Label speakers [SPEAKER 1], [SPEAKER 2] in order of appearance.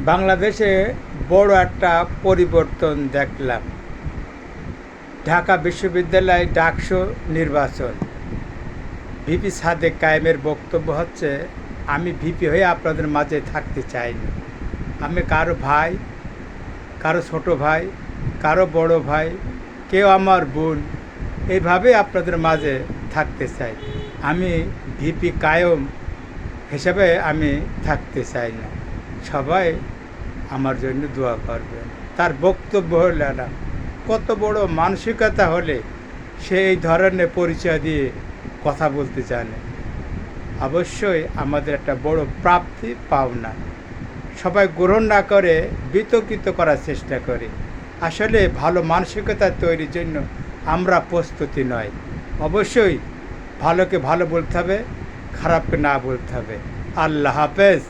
[SPEAKER 1] বাংলাদেশে বড় একটা পরিবর্তন দেখলাম। ঢাকা বিশ্ববিদ্যালয় ডাকসু নির্বাচন। ভিপি সাদেক কায়েমের বক্তব্য হচ্ছে, আমি ভিপি হয়ে আপনাদের মাঝে থাকতে চাই না। আমি কারো ভাই, কারো ছোট ভাই, কারো বড় ভাই, কেউ আমার বোন, এইভাবে আপনাদের মাঝে থাকতে চাই। আমি ভিপি কায়েম হিসাবে আমি থাকতে চাই না। সবাই আমার জন্য দোয়া করবেন। তার বক্তব্য হলো না, কত বড় মানসিকতা হলে সে এই ধরনের পরিচয় দিয়ে কথা বলতে জানে। অবশ্যই আমাদের একটা বড় প্রাপ্তি পাওনা। সবাই গ্রহণ না করে বিতর্কিত করার চেষ্টা করে। আসলে ভালো মানসিকতা তৈরির জন্য আমরা প্রস্তুতি নয়। অবশ্যই ভালোকে ভালো বলতে হবে, খারাপকে না বলতে হবে। আল্লাহ হাফেজ।